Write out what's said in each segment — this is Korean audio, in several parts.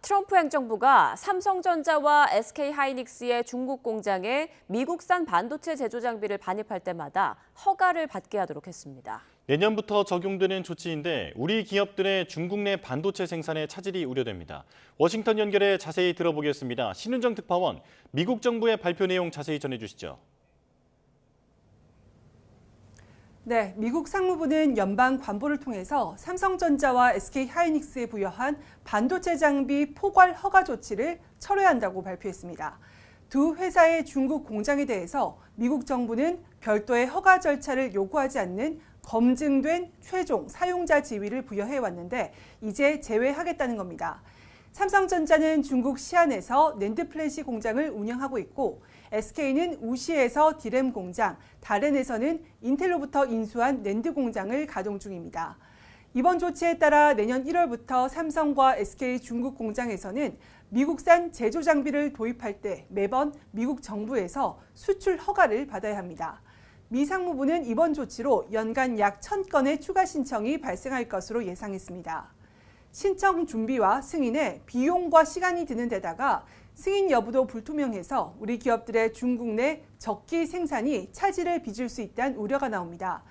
트럼프 행정부가 삼성전자와 SK하이닉스의 중국 공장에 미국산 반도체 제조 장비를 반입할 때마다 허가를 받게 하도록 했습니다. 내년부터 적용되는 조치인데 우리 기업들의 중국 내 반도체 생산에 차질이 우려됩니다. 워싱턴 연결해 자세히 들어보겠습니다. 신은정 특파원, 미국 정부의 발표 내용 자세히 전해주시죠. 네, 미국 상무부는 연방 관보를 통해서 삼성전자와 SK하이닉스에 부여한 반도체 장비 포괄 허가 조치를 철회한다고 발표했습니다. 두 회사의 중국 공장에 대해서 미국 정부는 별도의 허가 절차를 요구하지 않는 검증된 최종 사용자 지위를 부여해왔는데 이제 제외하겠다는 겁니다. 삼성전자는 중국 시안에서 낸드 플래시 공장을 운영하고 있고 SK는 우시에서 디램 공장, 다롄에서는 인텔로부터 인수한 낸드 공장을 가동 중입니다. 이번 조치에 따라 내년 1월부터 삼성과 SK 중국 공장에서는 미국산 제조 장비를 도입할 때 매번 미국 정부에서 수출 허가를 받아야 합니다. 미 상무부는 이번 조치로 연간 약 1,000건의 추가 신청이 발생할 것으로 예상했습니다. 신청 준비와 승인에 비용과 시간이 드는 데다가 승인 여부도 불투명해서 우리 기업들의 중국 내 적기 생산이 차질을 빚을 수 있다는 우려가 나옵니다.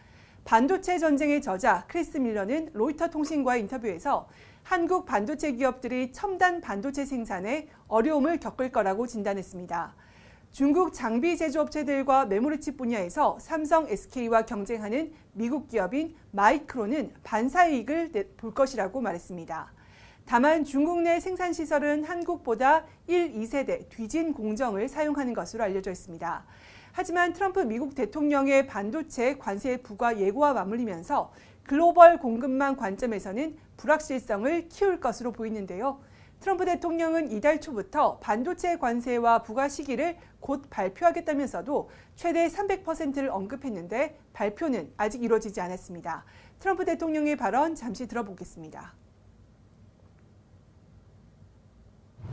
반도체 전쟁의 저자 크리스 밀러는 로이터 통신과의 인터뷰에서 한국 반도체 기업들이 첨단 반도체 생산에 어려움을 겪을 거라고 진단했습니다. 중국 장비 제조업체들과 메모리칩 분야에서 삼성, SK와 경쟁하는 미국 기업인 마이크론은 반사이익을 볼 것이라고 말했습니다. 다만 중국 내 생산시설은 한국보다 1, 2세대 뒤진 공정을 사용하는 것으로 알려져 있습니다. 하지만 트럼프 미국 대통령의 반도체 관세 부과 예고와 맞물리면서 글로벌 공급망 관점에서는 불확실성을 키울 것으로 보이는데요. 트럼프 대통령은 이달 초부터 반도체 관세와 부과 시기를 곧 발표하겠다면서도 최대 300%를 언급했는데 발표는 아직 이루어지지 않았습니다. 트럼프 대통령의 발언 잠시 들어보겠습니다.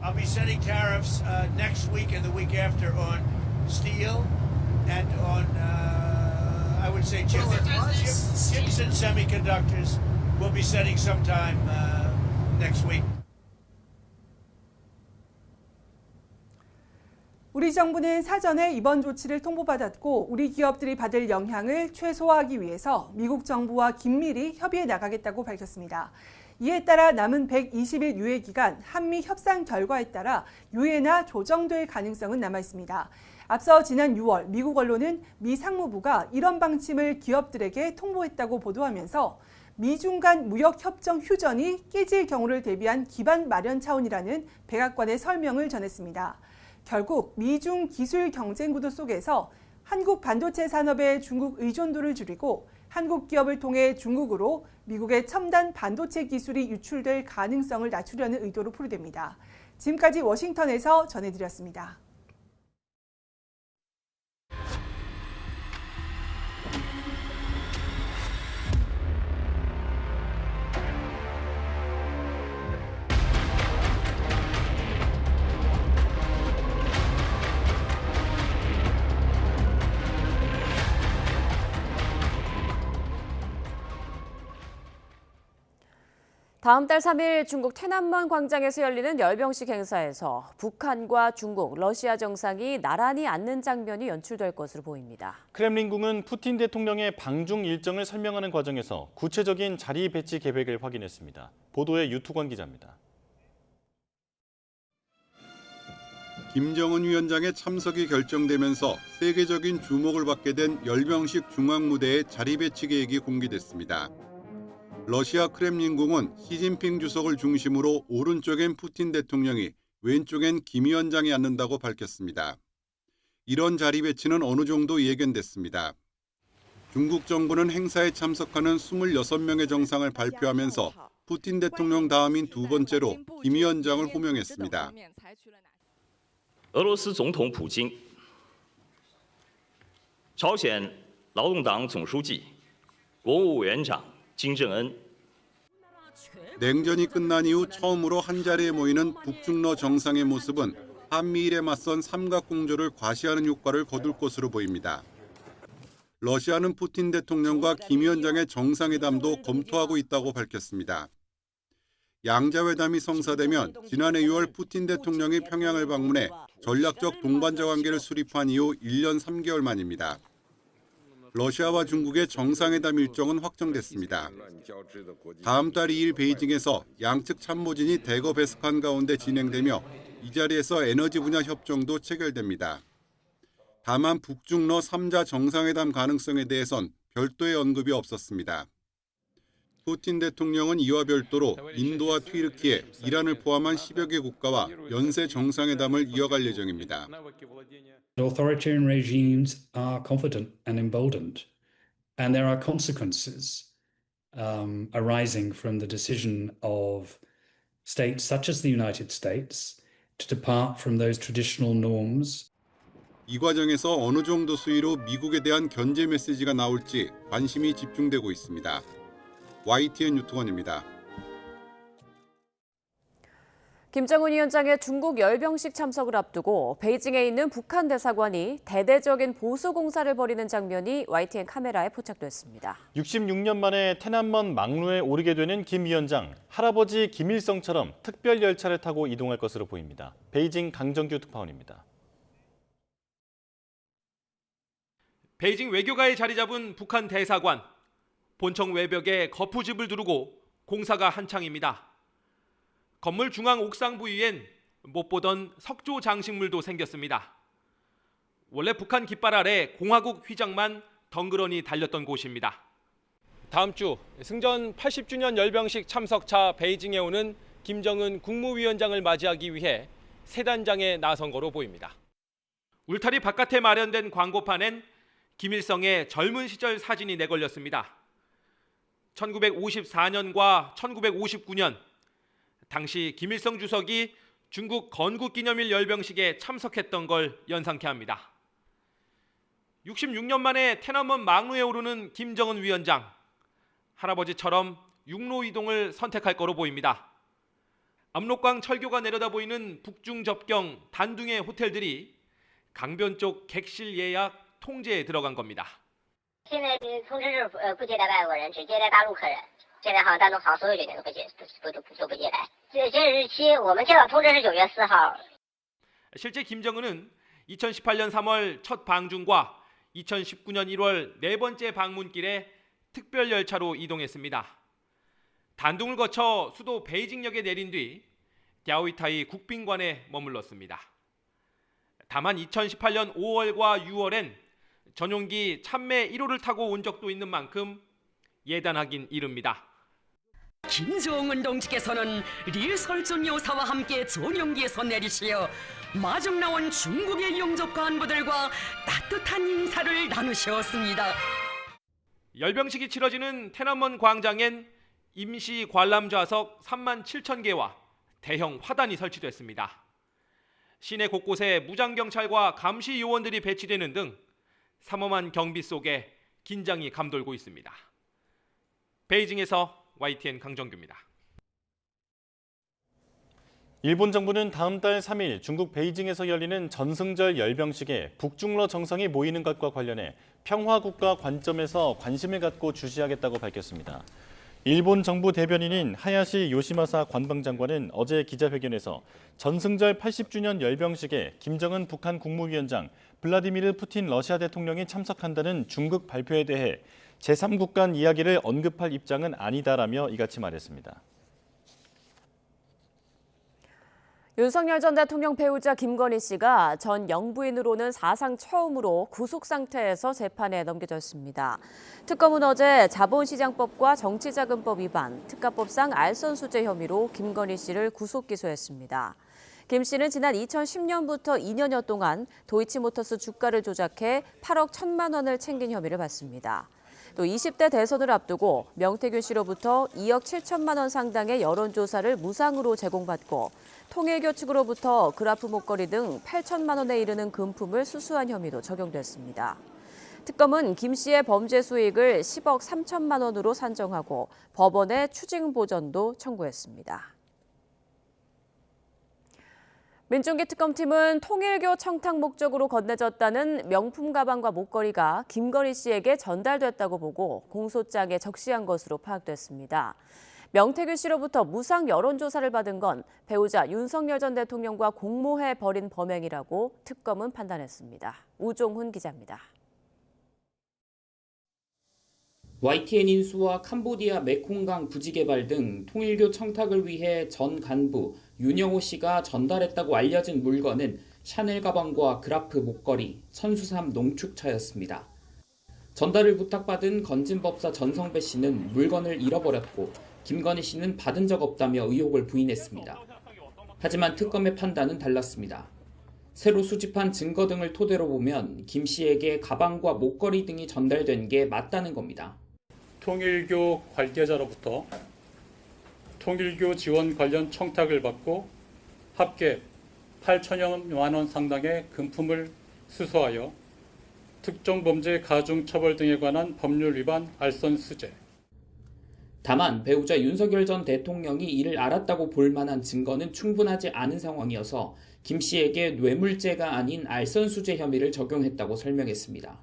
I'll be setting tariffs next week and the week after on steel and on, I would say, chips and semiconductors. We'll be setting sometime next week. 우리 정부는 사전에 이번 조치를 통보받았고 우리 기업들이 받을 영향을 최소화하기 위해서 미국 정부와 긴밀히 협의해 나가겠다고 밝혔습니다. 이에 따라 남은 120일 유예 기간 한미 협상 결과에 따라 유예나 조정될 가능성은 남아 있습니다. 앞서 지난 6월 미국 언론은 미 상무부가 이런 방침을 기업들에게 통보했다고 보도하면서 미중 간 무역협정 휴전이 깨질 경우를 대비한 기반 마련 차원이라는 백악관의 설명을 전했습니다. 결국 미중 기술 경쟁 구도 속에서 한국 반도체 산업의 중국 의존도를 줄이고 한국 기업을 통해 중국으로 미국의 첨단 반도체 기술이 유출될 가능성을 낮추려는 의도로 풀이됩니다. 지금까지 워싱턴에서 전해드렸습니다. 다음 달 3일 중국天安문 광장에서 열리는 열병식 행사에서 북한과 중국, 러시아 정상이 나란히 앉는 장면이 연출될 것으로 보입니다. 크렘린궁은 푸틴 대통령의 방중 일정을 설명하는 과정에서 구체적인 자리 배치 계획을 확인했습니다. 보도에 유투권 기자입니다. 김정은 위원장의 참석이 결정되면서 세계적인 주목을 받게 된 열병식 중앙무대의 자리 배치 계획이 공개됐습니다. 러시아 크렘린궁은 시진핑 주석을 중심으로 오른쪽엔 푸틴 대통령이 왼쪽엔 김 위원장이 앉는다고 밝혔습니다. 이런 자리 배치는 어느 정도 예견됐습니다. 중국 정부는 행사에 참석하는 26명의 정상을 발표하면서 푸틴 대통령 다음인 두 번째로 김 위원장을 호명했습니다. 俄罗斯总统普京、朝鲜劳动党总书记、国务委员长金正恩。 냉전이 끝난 이후 처음으로 한자리에 모이는 북중러 정상의 모습은 한미일에 맞선 삼각공조를 과시하는 효과를 거둘 것으로 보입니다. 러시아는 푸틴 대통령과 김 위원장의 정상회담도 검토하고 있다고 밝혔습니다. 양자회담이 성사되면 지난해 6월 푸틴 대통령이 평양을 방문해 전략적 동반자 관계를 수립한 이후 1년 3개월 만입니다. 러시아와 중국의 정상회담 일정은 확정됐습니다. 다음 달 2일 베이징에서 양측 참모진이 대거 배석한 가운데 진행되며 이 자리에서 에너지 분야 협정도 체결됩니다. 다만 북중러 3자 정상회담 가능성에 대해선 별도의 언급이 없었습니다. 푸틴 대통령은 이와 별도로 인도와 튀르키예, 이란을 포함한 10여 개 국가와 연쇄 정상회담을 이어갈 예정입니다. Authoritarian regimes are confident and emboldened, and there are consequences arising from the decision of states such as the United States to depart from those traditional norms. 이 과정에서 어느 정도 수위로 미국에 대한 견제 메시지가 나올지 관심이 집중되고 있습니다. YTN 유튜원입니다. 김정은 위원장의 중국 열병식 참석을 앞두고 베이징에 있는 북한 대사관이 대대적인 보수 공사를 벌이는 장면이 YTN 카메라에 포착됐습니다. 66년 만에 태난먼 망루에 오르게 되는 김 위원장, 할아버지 김일성처럼 특별 열차를 타고 이동할 것으로 보입니다. 베이징 강정규 특파원입니다. 베이징 외교가에 자리 잡은 북한 대사관. 본청 외벽에 거푸집을 두르고 공사가 한창입니다. 건물 중앙 옥상 부위엔 못 보던 석조 장식물도 생겼습니다. 원래 북한 깃발 아래 공화국 휘장만 덩그러니 달렸던 곳입니다. 다음 주 승전 80주년 열병식 참석차 베이징에 오는 김정은 국무위원장을 맞이하기 위해 세단장에 나선 거로 보입니다. 울타리 바깥에 마련된 광고판엔 김일성의 젊은 시절 사진이 내걸렸습니다. 1954년과 1959년 당시 김일성 주석이 중국 건국기념일 열병식에 참석했던 걸 연상케 합니다. 66년 만에 태난먼 망루에 오르는 김정은 위원장. 할아버지처럼 육로 이동을 선택할 거로 보입니다. 압록강 철교가 내려다 보이는 북중 접경 단둥의 호텔들이 강변 쪽 객실 예약 통제에 들어간 겁니다. 现在通知是不接待外国人，只接待大陆客人。现在好像大陆好所有酒店都不接待。这截止日期我们接到通知是9月4号。 실제 김정은은 2018년 3월 첫 방중과 2019년 1월 네 번째 방문길에 특별 열차로 이동했습니다. 단둥을 거쳐 수도 베이징역에 내린 뒤 랴오이타이 국빈관에 머물렀습니다. 다만 2018년 5월과 6월엔 전용기 참매 1호를 타고 온 적도 있는 만큼 예단하긴 이릅니다. 김정은 동지께서는 리설준 여사와 함께 전용기에서 내리시어 마중 나온 중국의 영접 간부들과 따뜻한 인사를 나누셨습니다. 열병식이 치러지는 태난먼 광장엔 임시 관람 좌석 3만 7천 개와 대형 화단이 설치됐습니다. 시내 곳곳에 무장경찰과 감시 요원들이 배치되는 등 삼엄한 경비 속에 긴장이 감돌고 있습니다. 베이징에서 YTN 강정규입니다. 일본 정부는 다음 달 3일 중국 베이징에서 열리는 전승절 열병식에 북중러 정상이 모이는 것과 관련해 평화국가 관점에서 관심을 갖고 주시하겠다고 밝혔습니다. 일본 정부 대변인인 하야시 요시마사 관방장관은 어제 기자회견에서 전승절 80주년 열병식에 김정은 북한 국무위원장, 블라디미르 푸틴 러시아 대통령이 참석한다는 중국 발표에 대해 제3국 간 이야기를 언급할 입장은 아니다라며 이같이 말했습니다. 윤석열 전 대통령 배우자 김건희 씨가 전 영부인으로는 사상 처음으로 구속 상태에서 재판에 넘겨졌습니다. 특검은 어제 자본시장법과 정치자금법 위반, 특가법상 알선수재 혐의로 김건희 씨를 구속 기소했습니다. 김 씨는 지난 2010년부터 2년여 동안 도이치모터스 주가를 조작해 8억 1천만 원을 챙긴 혐의를 받습니다. 또 20대 대선을 앞두고 명태균 씨로부터 2억 7천만 원 상당의 여론조사를 무상으로 제공받고 통일교 측으로부터 그라프 목걸이 등 8천만 원에 이르는 금품을 수수한 혐의도 적용됐습니다. 특검은 김 씨의 범죄 수익을 10억 3천만 원으로 산정하고 법원에 추징 보전도 청구했습니다. 민중기 특검팀은 통일교 청탁 목적으로 건네졌다는 명품 가방과 목걸이가 김건희 씨에게 전달됐다고 보고 공소장에 적시한 것으로 파악됐습니다. 명태균 씨로부터 무상 여론조사를 받은 건 배우자 윤석열 전 대통령과 공모해 벌인 범행이라고 특검은 판단했습니다. 우종훈 기자입니다. YTN 인수와 캄보디아 메콩강 부지개발 등 통일교 청탁을 위해 전 간부 윤영호 씨가 전달했다고 알려진 물건은 샤넬 가방과 그라프 목걸이, 천수삼 농축차였습니다. 전달을 부탁받은 건진법사 전성배 씨는 물건을 잃어버렸고 김건희 씨는 받은 적 없다며 의혹을 부인했습니다. 하지만 특검의 판단은 달랐습니다. 새로 수집한 증거 등을 토대로 보면 김 씨에게 가방과 목걸이 등이 전달된 게 맞다는 겁니다. 통일교 관계자로부터 통일교 지원 관련 청탁을 받고 합계 8천여만 원 상당의 금품을 수수하여 특정범죄 가중처벌 등에 관한 법률 위반 알선수재. 다만 배우자 윤석열 전 대통령이 이를 알았다고 볼 만한 증거는 충분하지 않은 상황이어서 김 씨에게 뇌물죄가 아닌 알선수재 혐의를 적용했다고 설명했습니다.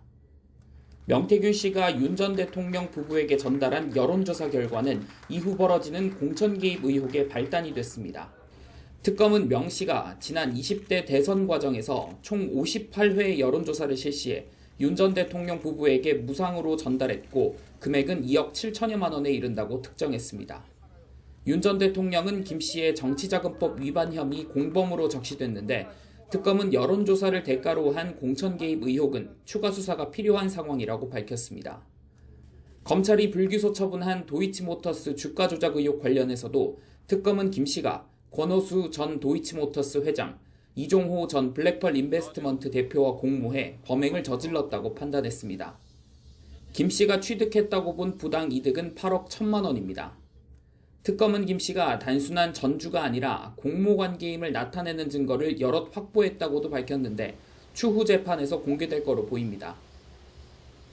명태균 씨가 윤 전 대통령 부부에게 전달한 여론조사 결과는 이후 벌어지는 공천 개입 의혹의 발단이 됐습니다. 특검은 명 씨가 지난 20대 대선 과정에서 총 58회 여론조사를 실시해 윤 전 대통령 부부에게 무상으로 전달했고 금액은 2억 7천여만 원에 이른다고 특정했습니다. 윤 전 대통령은 김 씨의 정치자금법 위반 혐의 공범으로 적시됐는데 특검은 여론조사를 대가로 한 공천 개입 의혹은 추가 수사가 필요한 상황이라고 밝혔습니다. 검찰이 불기소 처분한 도이치모터스 주가 조작 의혹 관련해서도 특검은 김 씨가 권오수 전 도이치모터스 회장, 이종호 전 블랙펄 인베스트먼트 대표와 공모해 범행을 저질렀다고 판단했습니다. 김 씨가 취득했다고 본 부당 이득은 8억 1천만 원입니다. 특검은 김 씨가 단순한 전주가 아니라 공모 관계임을 나타내는 증거를 여럿 확보했다고도 밝혔는데 추후 재판에서 공개될 거로 보입니다.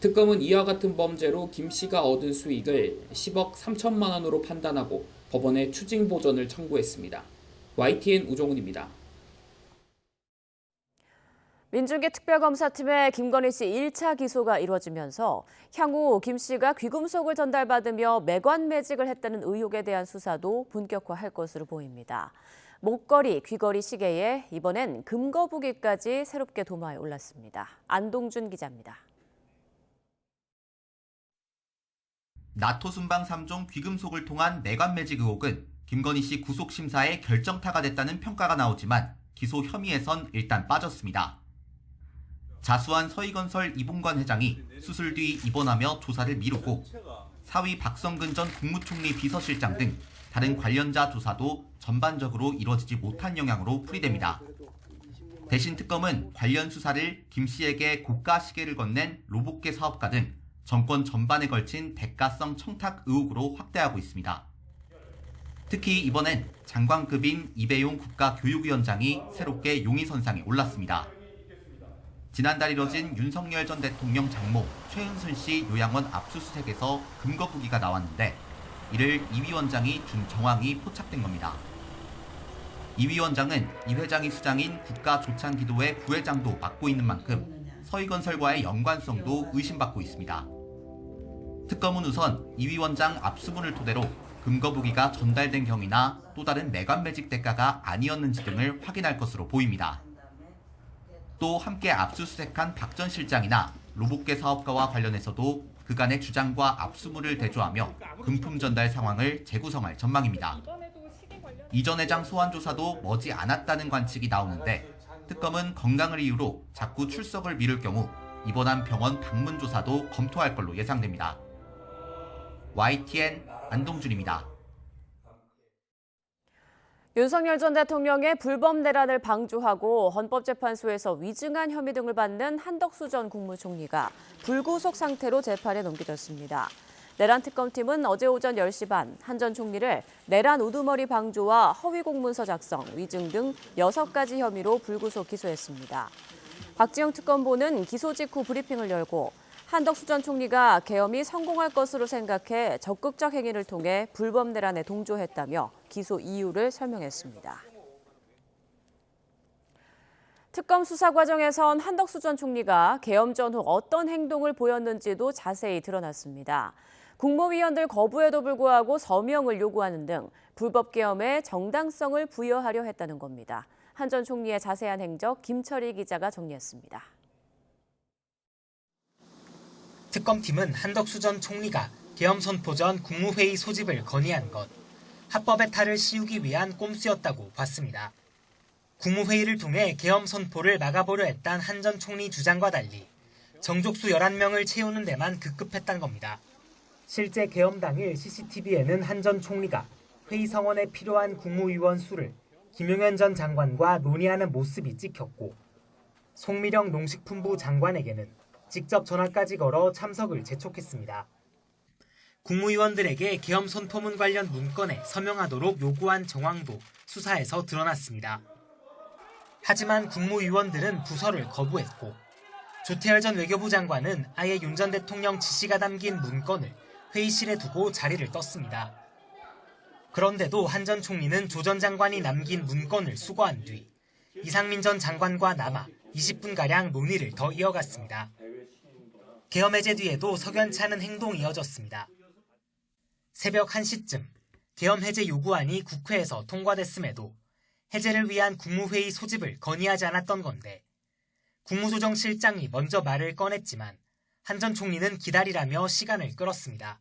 특검은 이와 같은 범죄로 김 씨가 얻은 수익을 10억 3천만 원으로 판단하고 법원에 추징 보전을 청구했습니다. YTN 우종훈입니다. 민중계 특별검사팀의 김건희 씨 1차 기소가 이루어지면서 향후 김 씨가 귀금속을 전달받으며 매관 매직을 했다는 의혹에 대한 수사도 본격화할 것으로 보입니다. 목걸이, 귀걸이, 시계에 이번엔 금거북이까지 새롭게 도마에 올랐습니다. 안동준 기자입니다. 나토 순방 3종 귀금속을 통한 매관 매직 의혹은 김건희 씨 구속 심사의 결정타가 됐다는 평가가 나오지만 기소 혐의에선 일단 빠졌습니다. 자수한 서희건설 이봉관 회장이 수술 뒤 입원하며 조사를 미루고 사위 박성근 전 국무총리 비서실장 등 다른 관련자 조사도 전반적으로 이루어지지 못한 영향으로 풀이됩니다. 대신 특검은 관련 수사를 김 씨에게 고가 시계를 건넨 로봇계 사업가 등 정권 전반에 걸친 대가성 청탁 의혹으로 확대하고 있습니다. 특히 이번엔 장관급인 이배용 국가교육위원장이 새롭게 용의선상에 올랐습니다. 지난달 이뤄진 윤석열 전 대통령 장모 최은순 씨 요양원 압수수색에서 금거북이가 나왔는데 이를 이 위원장이 준 정황이 포착된 겁니다. 이 위원장은 이 회장이 수장인 국가조창기도회 부회장도 맡고 있는 만큼 서희건설과의 연관성도 의심받고 있습니다. 특검은 우선 이 위원장 압수문을 토대로 금거북이가 전달된 경위나 또 다른 매관 매직 대가가 아니었는지 등을 확인할 것으로 보입니다. 또 함께 압수수색한 박 전 실장이나 로봇계 사업가와 관련해서도 그간의 주장과 압수물을 대조하며 금품 전달 상황을 재구성할 전망입니다. 이 전 회장 소환 조사도 머지 않았다는 관측이 나오는데 특검은 건강을 이유로 자꾸 출석을 미룰 경우 입원한 병원 방문 조사도 검토할 걸로 예상됩니다. YTN 안동준입니다. 윤석열 전 대통령의 불법 내란을 방조하고 헌법재판소에서 위증한 혐의 등을 받는 한덕수 전 국무총리가 불구속 상태로 재판에 넘겨졌습니다. 내란 특검팀은 어제 오전 10시 반 한 전 총리를 내란 우두머리 방조와 허위 공문서 작성, 위증 등 6가지 혐의로 불구속 기소했습니다. 박지영 특검보는 기소 직후 브리핑을 열고 한덕수 전 총리가 계엄이 성공할 것으로 생각해 적극적 행위를 통해 불법 내란에 동조했다며 기소 이유를 설명했습니다. 특검 수사 과정에선 한덕수 전 총리가 계엄 전후 어떤 행동을 보였는지도 자세히 드러났습니다. 국무위원들 거부에도 불구하고 서명을 요구하는 등 불법 계엄에 정당성을 부여하려 했다는 겁니다. 한 전 총리의 자세한 행적 김철희 기자가 정리했습니다. 특검팀은 한덕수 전 총리가 계엄 선포 전 국무회의 소집을 건의한 것, 합법의 탈을 씌우기 위한 꼼수였다고 봤습니다. 국무회의를 통해 계엄 선포를 막아보려 했던 한 전 총리 주장과 달리 정족수 11명을 채우는 데만 급급했단 겁니다. 실제 계엄 당일 CCTV에는 한 전 총리가 회의 성원에 필요한 국무위원 수를 김용현 전 장관과 논의하는 모습이 찍혔고, 송미령 농식품부 장관에게는 직접 전화까지 걸어 참석을 재촉했습니다. 국무위원들에게 계엄 선포문 관련 문건에 서명하도록 요구한 정황도 수사에서 드러났습니다. 하지만 국무위원들은 부서를 거부했고, 조태열 전 외교부 장관은 아예 윤 전 대통령 지시가 담긴 문건을 회의실에 두고 자리를 떴습니다. 그런데도 한 전 총리는 조 전 장관이 남긴 문건을 수거한 뒤 이상민 전 장관과 남아 20분가량 논의를 더 이어갔습니다. 계엄 해제 뒤에도 석연치 않은 행동이 이어졌습니다. 새벽 1시쯤 계엄 해제 요구안이 국회에서 통과됐음에도 해제를 위한 국무회의 소집을 건의하지 않았던 건데, 국무조정실장이 먼저 말을 꺼냈지만 한 전 총리는 기다리라며 시간을 끌었습니다.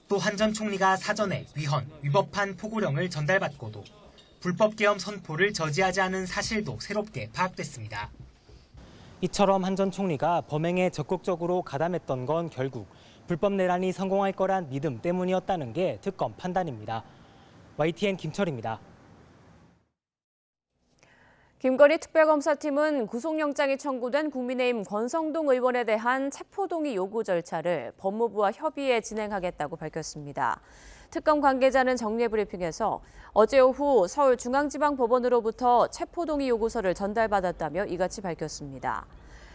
또 한 전 총리가 사전에 위헌, 위법한 포고령을 전달받고도 불법 계엄 선포를 저지하지 않은 사실도 새롭게 파악됐습니다. 이처럼 한 전 총리가 범행에 적극적으로 가담했던 건 결국 불법 내란이 성공할 거란 믿음 때문이었다는 게 특검 판단입니다. YTN 김철입니다. 김건희 특별검사팀은 구속영장이 청구된 국민의힘 권성동 의원에 대한 체포동의 요구 절차를 법무부와 협의해 진행하겠다고 밝혔습니다. 특검 관계자는 정례 브리핑에서 어제 오후 서울중앙지방법원으로부터 체포동의 요구서를 전달받았다며 이같이 밝혔습니다.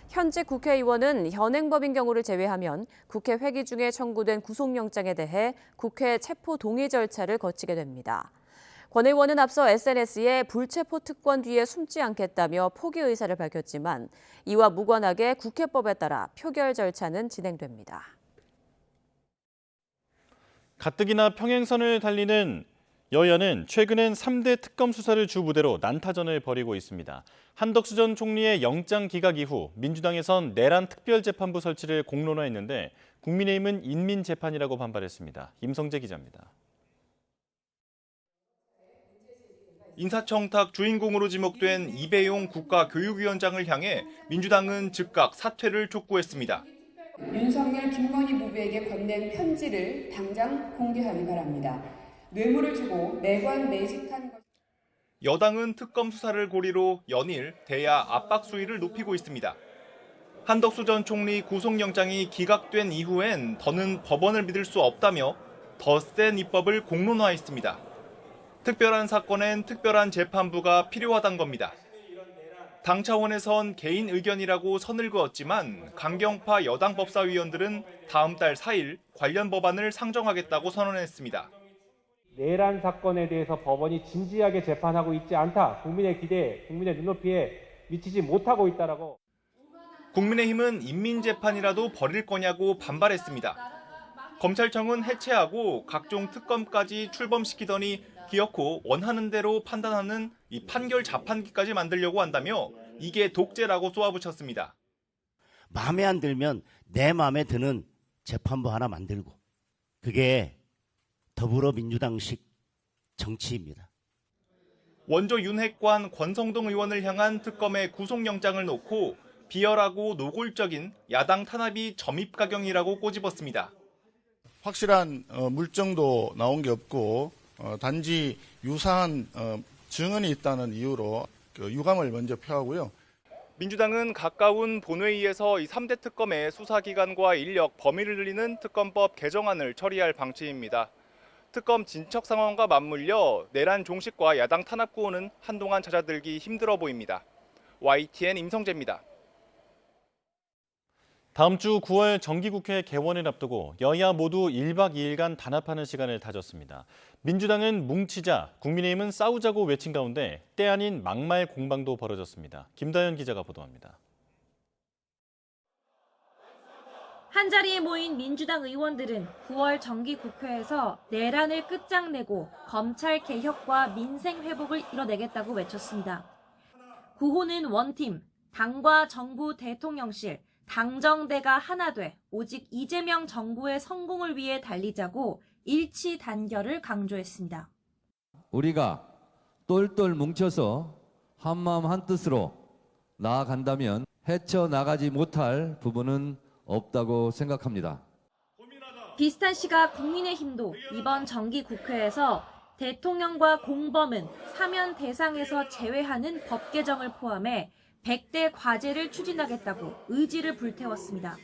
현직 국회의원은 현행법인 경우를 제외하면 국회 회기 중에 청구된 구속영장에 대해 국회 체포 동의 절차를 거치게 됩니다. 권 의원은 앞서 SNS에 불체포 특권 뒤에 숨지 않겠다며 포기 의사를 밝혔지만 이와 무관하게 국회법에 따라 표결 절차는 진행됩니다. 가뜩이나 평행선을 달리는 여야는 최근엔 3대 특검 수사를 주 무대로 난타전을 벌이고 있습니다. 한덕수 전 총리의 영장 기각 이후 민주당에선 내란 특별재판부 설치를 공론화했는데 국민의힘은 인민재판이라고 반발했습니다. 임성재 기자입니다. 인사청탁 주인공으로 지목된 이배용 국가교육위원장을 향해 민주당은 즉각 사퇴를 촉구했습니다. 윤석열, 김건희 부부에게 건넨 편지를 당장 공개하기 바랍니다. 뇌물을 주고 매관 매직한 것. 여당은 특검 수사를 고리로 연일 대야 압박 수위를 높이고 있습니다. 한덕수 전 총리 구속영장이 기각된 이후엔 더는 법원을 믿을 수 없다며 더 센 입법을 공론화했습니다. 특별한 사건엔 특별한 재판부가 필요하단 겁니다. 당 차원에선 개인 의견이라고 선을 그었지만 강경파 여당 법사위원들은 다음 달 4일 관련 법안을 상정하겠다고 선언했습니다. 내란 사건에 대해서 법원이 진지하게 재판하고 있지 않다. 국민의 기대에, 국민의 눈높이에 미치지 못하고 있다라고. 국민의힘은 인민재판이라도 벌일 거냐고 반발했습니다. 검찰청은 해체하고 각종 특검까지 출범시키더니 기어코 원하는 대로 판단하는 이 판결 자판기까지 만들려고 한다며 이게 독재라고 쏘아붙였습니다. 마음에 안 들면 내 마음에 드는 재판부 하나 만들고, 그게 더불어민주당식 정치입니다. 원조 윤핵관 권성동 의원을 향한 특검의 구속영장을 놓고 비열하고 노골적인 야당 탄압이 점입가경이라고 꼬집었습니다. 확실한 물증도 나온 게 없고 단지 유사한 증언이 있다는 이유로 유감을 먼저 표하고요. 민주당은 가까운 본회의에서 이 3대 특검의 수사기관과 인력, 범위를 늘리는 특검법 개정안을 처리할 방침입니다. 특검 진척 상황과 맞물려 내란 종식과 야당 탄압 구호는 한동안 찾아들기 힘들어 보입니다. YTN 임성재입니다. 다음 주 9월 정기국회 개원을 앞두고 여야 모두 1박 2일간 단합하는 시간을 다졌습니다. 민주당은 뭉치자, 국민의힘은 싸우자고 외친 가운데 때 아닌 막말 공방도 벌어졌습니다. 김다현 기자가 보도합니다. 한자리에 모인 민주당 의원들은 9월 정기국회에서 내란을 끝장내고 검찰 개혁과 민생 회복을 이뤄내겠다고 외쳤습니다. 구호는 원팀, 당과 정부 대통령실, 당정대가 하나 돼 오직 이재명 정부의 성공을 위해 달리자고 일치 단결을 강조했습니다. 우리가 똘똘 뭉쳐서 한마음 한뜻으로 나아간다면 헤쳐나가지 못할 부분은 없다고 생각합니다. 비슷한 시각 국민의힘도 이번 정기국회에서 대통령과 공범은 사면 대상에서 제외하는 법 개정을 포함해 100대 과제를 추진하겠다고 의지를 불태웠습니다.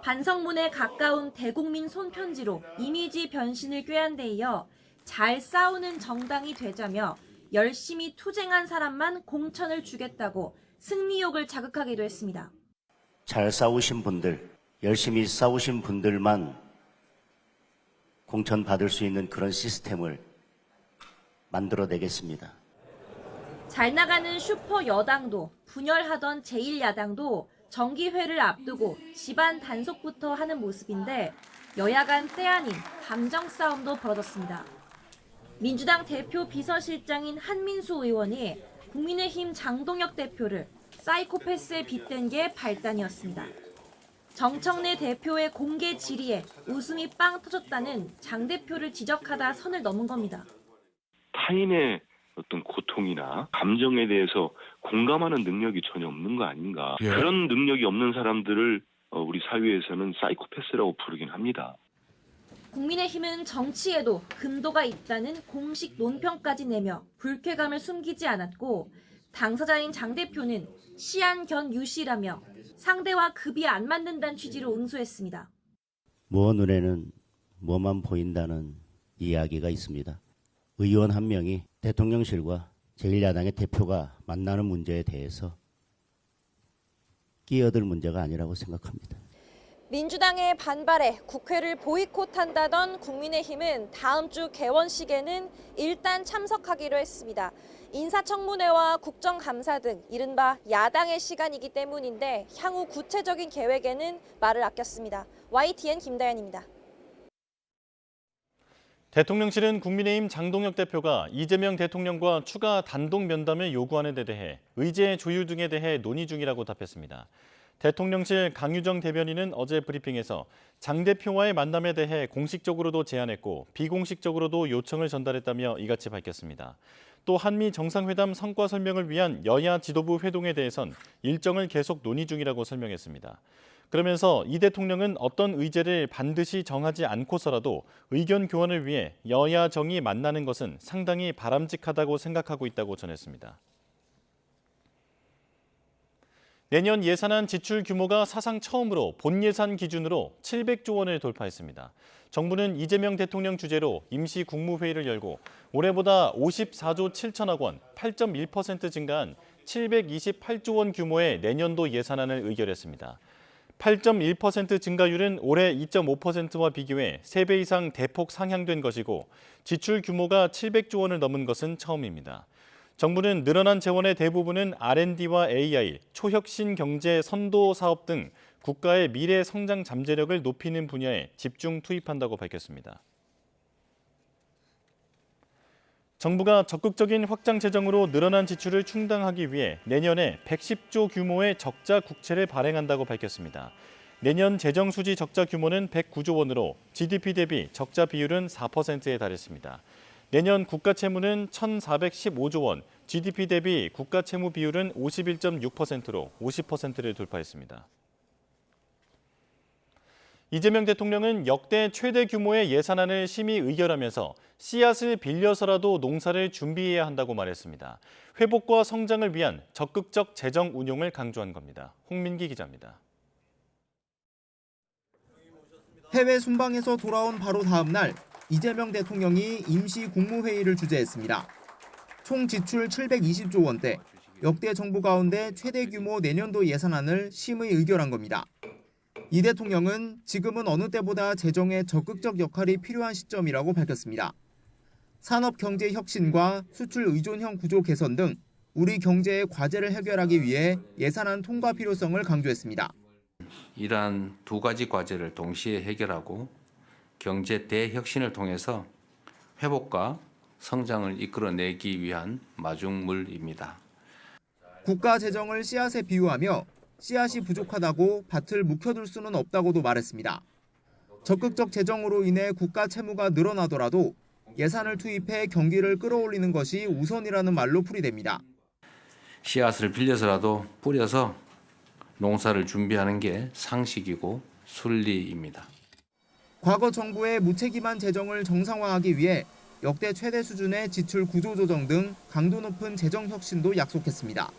반성문에 가까운 대국민 손편지로 이미지 변신을 꾀한 데 이어 잘 싸우는 정당이 되자며 열심히 투쟁한 사람만 공천을 주겠다고 승리욕을 자극하기도 했습니다. 잘 싸우신 분들, 열심히 싸우신 분들만 공천 받을 수 있는 그런 시스템을 만들어내겠습니다. 잘 나가는 슈퍼 여당도 분열하던 제1야당도 정기회를 앞두고 집안 단속부터 하는 모습인데 여야 간 때 아닌 감정 싸움도 벌어졌습니다. 민주당 대표 비서실장인 한민수 의원이 국민의힘 장동혁 대표를 사이코패스에 빗댄 게 발단이었습니다. 정청래 대표의 공개 질의에 웃음이 빵 터졌다는 장 대표를 지적하다 선을 넘은 겁니다. 타인의 어떤 고통이나 감정에 대해서 공감하는 능력이 전혀 없는 거 아닌가. 예. 그런 능력이 없는 사람들을 우리 사회에서는 사이코패스라고 부르긴 합니다. 국민의힘은 정치에도 금도가 있다는 공식 논평까지 내며 불쾌감을 숨기지 않았고 당사자인 장 대표는 시안견 유씨라며 상대와 급이 안 맞는다는 취지로 응수했습니다. 뭐 눈에는 뭐만 보인다는 이야기가 있습니다. 의원 한 명이 대통령실과 제1야당의 대표가 만나는 문제에 대해서 끼어들 문제가 아니라고 생각합니다. 민주당의 반발에 국회를 보이콧한다던 국민의힘은 다음 주 개원식에는 일단 참석하기로 했습니다. 인사청문회와 국정감사 등 이른바 야당의 시간이기 때문인데 향후 구체적인 계획에는 말을 아꼈습니다. YTN 김다연입니다. 대통령실은 국민의힘 장동혁 대표가 이재명 대통령과 추가 단독 면담을 요구하는 데 대해 의제 조율 등에 대해 논의 중이라고 답했습니다. 대통령실 강유정 대변인은 어제 브리핑에서 장 대표와의 만남에 대해 공식적으로도 제안했고 비공식적으로도 요청을 전달했다며 이같이 밝혔습니다. 또 한미 정상회담 성과 설명을 위한 여야 지도부 회동에 대해선 일정을 계속 논의 중이라고 설명했습니다. 그러면서 이 대통령은 어떤 의제를 반드시 정하지 않고서라도 의견 교환을 위해 여야 정이 만나는 것은 상당히 바람직하다고 생각하고 있다고 전했습니다. 내년 예산안 지출 규모가 사상 처음으로 본 예산 기준으로 700조 원을 돌파했습니다. 정부는 이재명 대통령 주재로 임시 국무회의를 열고 올해보다 54조 7천억 원, 8.1% 증가한 728조 원 규모의 내년도 예산안을 의결했습니다. 8.1% 증가율은 올해 2.5%와 비교해 3배 이상 대폭 상향된 것이고 지출 규모가 700조 원을 넘은 것은 처음입니다. 정부는 늘어난 재원의 대부분은 R&D와 AI, 초혁신 경제 선도 사업 등 국가의 미래 성장 잠재력을 높이는 분야에 집중 투입한다고 밝혔습니다. 정부가 적극적인 확장 재정으로 늘어난 지출을 충당하기 위해 내년에 110조 규모의 적자 국채를 발행한다고 밝혔습니다. 내년 재정 수지 적자 규모는 109조 원으로 GDP 대비 적자 비율은 4%에 달했습니다. 내년 국가 채무는 1,415조 원, GDP 대비 국가 채무 비율은 51.6%로 50%를 돌파했습니다. 이재명 대통령은 역대 최대 규모의 예산안을 심의 의결하면서 씨앗을 빌려서라도 농사를 준비해야 한다고 말했습니다. 회복과 성장을 위한 적극적 재정 운용을 강조한 겁니다. 홍민기 기자입니다. 해외 순방에서 돌아온 바로 다음 날 이재명 대통령이 임시 국무회의를 주재했습니다. 총 지출 720조 원대, 역대 정부 가운데 최대 규모 내년도 예산안을 심의 의결한 겁니다. 이 대통령은 지금은 어느 때보다 재정에 적극적 역할이 필요한 시점이라고 밝혔습니다. 산업 경제 혁신과 수출 의존형 구조 개선 등 우리 경제의 과제를 해결하기 위해 예산안 통과 필요성을 강조했습니다. 이러한 두 가지 과제를 동시에 해결하고 경제 대혁신을 통해서 회복과 성장을 이끌어내기 위한 마중물입니다. 국가 재정을 씨앗에 비유하며 씨앗이 부족하다고 밭을 묵혀둘 수는 없다고도 말했습니다. 적극적 재정으로 인해 국가 채무가 늘어나더라도 예산을 투입해 경기를 끌어올리는 것이 우선이라는 말로 풀이됩니다. 씨앗을 빌려서라도 뿌려서 농사를 준비하는 게 상식이고 순리입니다. 과거 정부의 무책임한 재정을 정상화하기 위해 역대 최대 수준의 지출 구조 조정 등 강도 높은 재정 혁신도 약속했습니다.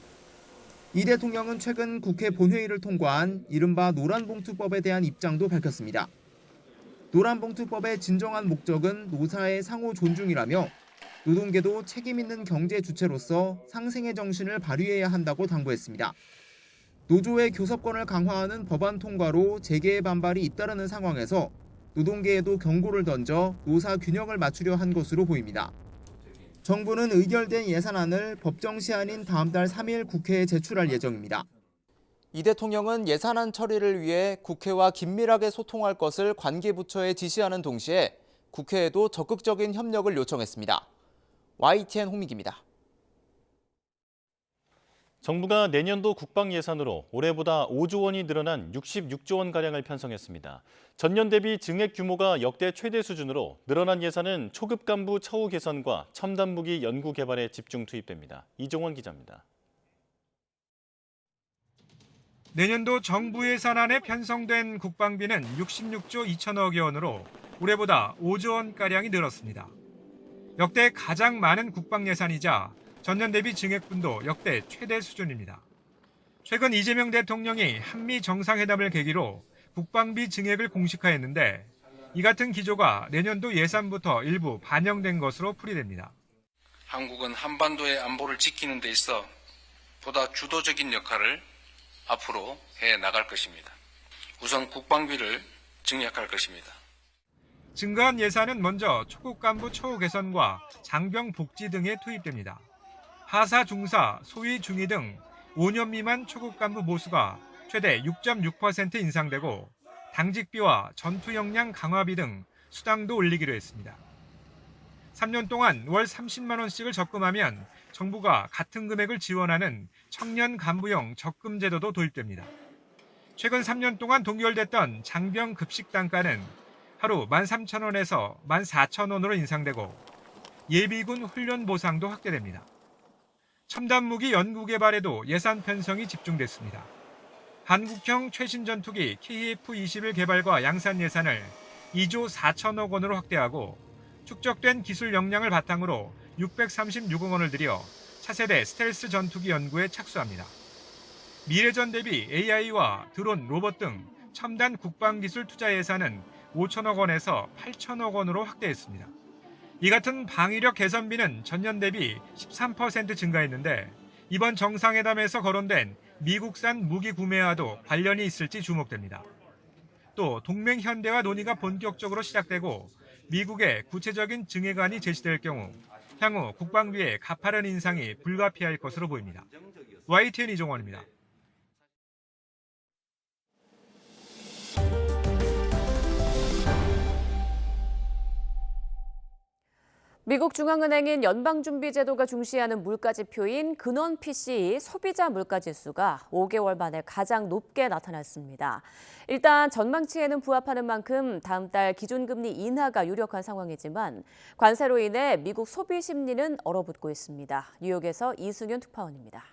이 대통령은 최근 국회 본회의를 통과한 이른바 노란봉투법에 대한 입장도 밝혔습니다. 노란봉투법의 진정한 목적은 노사의 상호 존중이라며 노동계도 책임 있는 경제 주체로서 상생의 정신을 발휘해야 한다고 당부했습니다. 노조의 교섭권을 강화하는 법안 통과로 재계의 반발이 잇따르는 상황에서 노동계에도 경고를 던져 노사 균형을 맞추려 한 것으로 보입니다. 정부는 의결된 예산안을 법정 시한인 다음 달 3일 국회에 제출할 예정입니다. 이 대통령은 예산안 처리를 위해 국회와 긴밀하게 소통할 것을 관계부처에 지시하는 동시에 국회에도 적극적인 협력을 요청했습니다. YTN 홍민기입니다. 정부가 내년도 국방 예산으로 올해보다 5조 원이 늘어난 66조 원가량을 편성했습니다. 전년 대비 증액 규모가 역대 최대 수준으로 늘어난 예산은 초급 간부 처우 개선과 첨단 무기 연구 개발에 집중 투입됩니다. 이종원 기자입니다. 내년도 정부 예산안에 편성된 국방비는 66조 2천억여 원으로 올해보다 5조 원가량이 늘었습니다. 역대 가장 많은 국방 예산이자 전년 대비 증액분도 역대 최대 수준입니다. 최근 이재명 대통령이 한미 정상회담을 계기로 국방비 증액을 공식화했는데 이 같은 기조가 내년도 예산부터 일부 반영된 것으로 풀이됩니다. 한국은 한반도의 안보를 지키는 데 있어 보다 주도적인 역할을 앞으로 해 나갈 것입니다. 우선 국방비를 증액할 것입니다. 증가한 예산은 먼저 초급 간부 처우 개선과 장병 복지 등에 투입됩니다. 하사, 중사, 소위, 중위 등 5년 미만 초급 간부 보수가 최대 6.6% 인상되고 당직비와 전투 역량 강화비 등 수당도 올리기로 했습니다. 3년 동안 월 30만 원씩을 적금하면 정부가 같은 금액을 지원하는 청년 간부형 적금 제도도 도입됩니다. 최근 3년 동안 동결됐던 장병 급식 단가는 하루 13,000원에서 14,000원으로 인상되고 예비군 훈련 보상도 확대됩니다. 첨단 무기 연구 개발에도 예산 편성이 집중됐습니다. 한국형 최신 전투기 KF-21 개발과 양산 예산을 2조 4천억 원으로 확대하고 축적된 기술 역량을 바탕으로 636억 원을 들여 차세대 스텔스 전투기 연구에 착수합니다. 미래전 대비 AI와 드론, 로봇 등 첨단 국방기술 투자 예산은 5천억 원에서 8천억 원으로 확대했습니다. 이 같은 방위력 개선비는 전년 대비 13% 증가했는데 이번 정상회담에서 거론된 미국산 무기 구매와도 관련이 있을지 주목됩니다. 또 동맹 현대화 논의가 본격적으로 시작되고 미국의 구체적인 증액안이 제시될 경우 향후 국방비의 가파른 인상이 불가피할 것으로 보입니다. YTN 이종원입니다. 미국 중앙은행인 연방준비제도가 중시하는 물가지표인 근원 PCE 소비자 물가지수가 5개월 만에 가장 높게 나타났습니다. 일단 전망치에는 부합하는 만큼 다음 달 기준금리 인하가 유력한 상황이지만 관세로 인해 미국 소비 심리는 얼어붙고 있습니다. 뉴욕에서 이승윤 특파원입니다.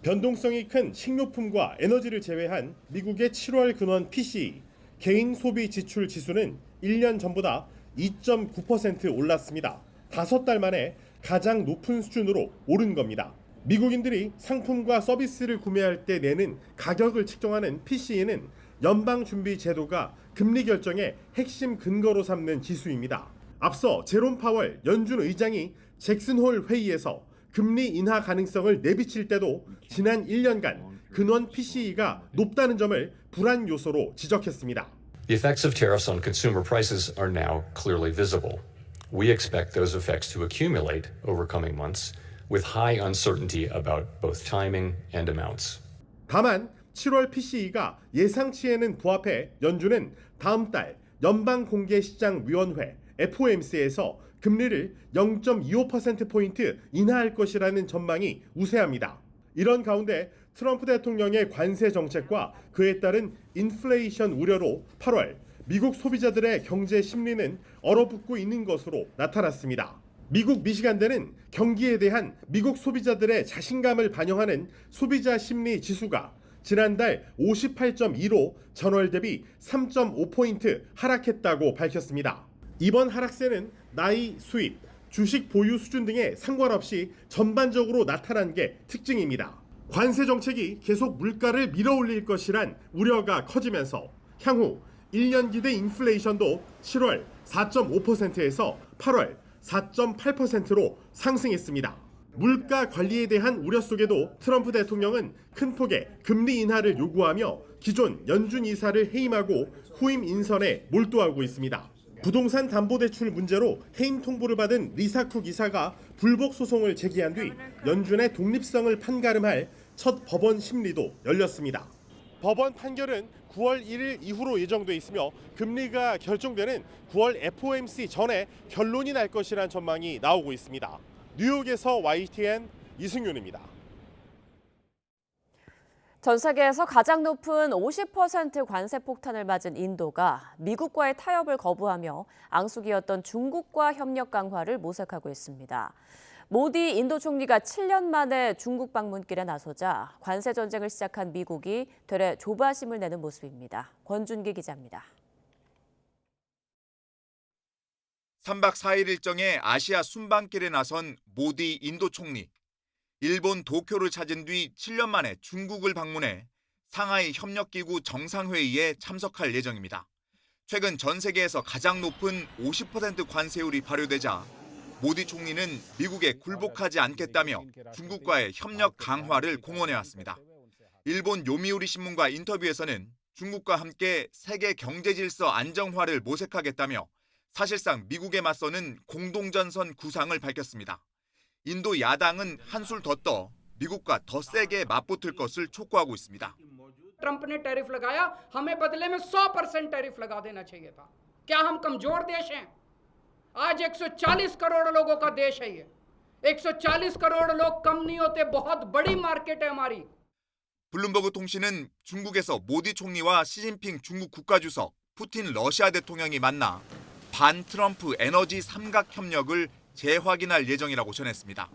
변동성이 큰 식료품과 에너지를 제외한 미국의 7월 근원 PCE 개인 소비 지출 지수는 1년 전보다 2.9% 올랐습니다. 5달 만에 가장 높은 수준으로 오른 겁니다. 미국인들이 상품과 서비스를 구매할 때 내는 가격을 측정하는 PCE는 연방준비제도가 금리 결정의 핵심 근거로 삼는 지수입니다. 앞서 제롬 파월 연준 의장이 잭슨홀 회의에서 금리 인하 가능성을 내비칠 때도 지난 1년간 근원 PCE가 높다는 점을 불안 요소로 지적했습니다. The effects of tariffs on consumer prices are now clearly visible. We expect those effects to accumulate over coming months with high uncertainty about both timing and amounts. 다만 7월 PCE가 예상치에는 부합해 연준은 다음 달 연방공개시장위원회 FOMC에서 금리를 0.25%포인트 인하할 것이라는 전망이 우세합니다. 이런 가운데 트럼프 대통령의 관세 정책과 그에 따른 인플레이션 우려로 8월 미국 소비자들의 경제 심리는 얼어붙고 있는 것으로 나타났습니다. 미국 미시간대는 경기에 대한 미국 소비자들의 자신감을 반영하는 소비자 심리 지수가 지난달 58.2로 전월 대비 3.5포인트 하락했다고 밝혔습니다. 이번 하락세는 나이, 수입, 주식 보유 수준 등에 상관없이 전반적으로 나타난 게 특징입니다. 관세 정책이 계속 물가를 밀어올릴 것이란 우려가 커지면서 향후 1년 기대 인플레이션도 7월 4.5%에서 8월 4.8%로 상승했습니다. 물가 관리에 대한 우려 속에도 트럼프 대통령은 큰 폭의 금리 인하를 요구하며 기존 연준 이사를 해임하고 후임 인선에 몰두하고 있습니다. 부동산 담보대출 문제로 해임 통보를 받은 리사 쿡 이사가 불복 소송을 제기한 뒤 연준의 독립성을 판가름할 첫 법원 심리도 열렸습니다. 법원 판결은 9월 1일 이후로 예정돼 있으며 금리가 결정되는 9월 FOMC 전에 결론이 날 것이라는 전망이 나오고 있습니다. 뉴욕에서 YTN 이승윤입니다. 전 세계에서 가장 높은 50% 관세 폭탄을 맞은 인도가 미국과의 타협을 거부하며 앙숙이었던 중국과 협력 강화를 모색하고 있습니다. 모디 인도 총리가 7년 만에 중국 방문길에 나서자 관세 전쟁을 시작한 미국이 되레 조바심을 내는 모습입니다. 권준기 기자입니다. 3박 4일 일정의 아시아 순방길에 나선 모디 인도 총리. 일본 도쿄를 찾은 뒤 7년 만에 중국을 방문해 상하이 협력기구 정상회의에 참석할 예정입니다. 최근 전 세계에서 가장 높은 50% 관세율이 발효되자 모디 총리는 미국에 굴복하지 않겠다며 중국과의 협력 강화를 공언해왔습니다. 일본 요미우리 신문과 인터뷰에서는 중국과 함께 세계 경제 질서 안정화를 모색하겠다며 사실상 미국에 맞서는 공동전선 구상을 밝혔습니다. 인도 야당은 한술 더 떠 미국과 더 세게 맞붙을 것을 촉구하고 있습니다. ट्रंप ने टैरिफ लगाया, हमें बदले में 100% टैरिफ लगा देना चाहिए था। क्या हम कमजोर देश हैं? आज 140 करोड़ लोगों का देश है ये। 140 करोड़ लोग कम नहीं होते, बहुत बड़ी मार्केट है हमारी। 블룸버그 통신은 중국에서 모디 총리와 시진핑 중국 국가주석, 푸틴 러시아 대통령이 만나 반 트럼프 에너지 삼각 협력을 재확인할 예정이라고 전했습니다.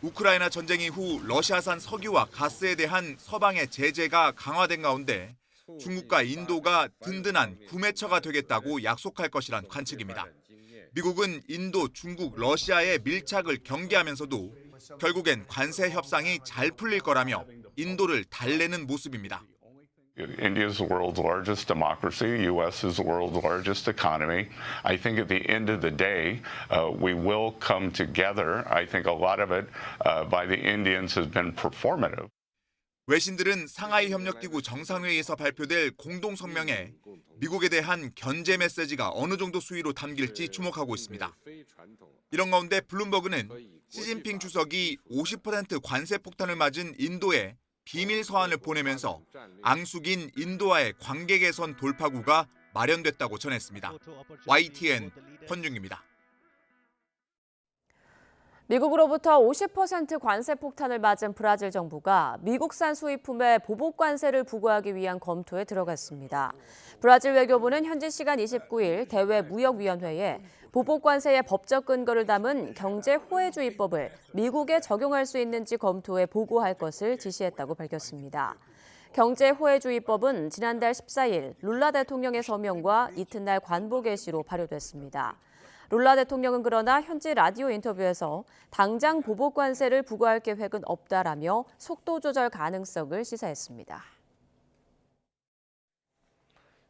우크라이나 전쟁 이후 러시아산 석유와 가스에 대한 서방의 제재가 강화된 가운데 중국과 인도가 든든한 구매처가 되겠다고 약속할 것이란 관측입니다. 미국은 인도, 중국, 러시아의 밀착을 경계하면서도 결국엔 관세 협상이 잘 풀릴 거라며 인도를 달래는 모습입니다. India is the world's largest democracy. U.S. is the world's largest economy. I think at the end of the day, we will come together. I think a lot of it by the Indians has been performative. 외신들은 상하이 협력기구 정상회의에서 발표될 공동 성명에 미국에 대한 견제 메시지가 어느 정도 수위로 담길지 주목하고 있습니다. 이런 가운데 블룸버그는 시진핑 주석이 50% 관세 폭탄을 맞은 인도에 비밀 서한을 보내면서 앙숙인 인도와의 관계 개선 돌파구가 마련됐다고 전했습니다. YTN 권준기입니다. 미국으로부터 50% 관세 폭탄을 맞은 브라질 정부가 미국산 수입품에 보복 관세를 부과하기 위한 검토에 들어갔습니다. 브라질 외교부는 현지 시간 29일 대외무역위원회에 보복 관세의 법적 근거를 담은 경제 호혜주의법을 미국에 적용할 수 있는지 검토해 보고할 것을 지시했다고 밝혔습니다. 경제 호혜주의법은 지난달 14일 룰라 대통령의 서명과 이튿날 관보 게시로 발효됐습니다. 룰라 대통령은 그러나 현지 라디오 인터뷰에서 당장 보복 관세를 부과할 계획은 없다라며 속도 조절 가능성을 시사했습니다.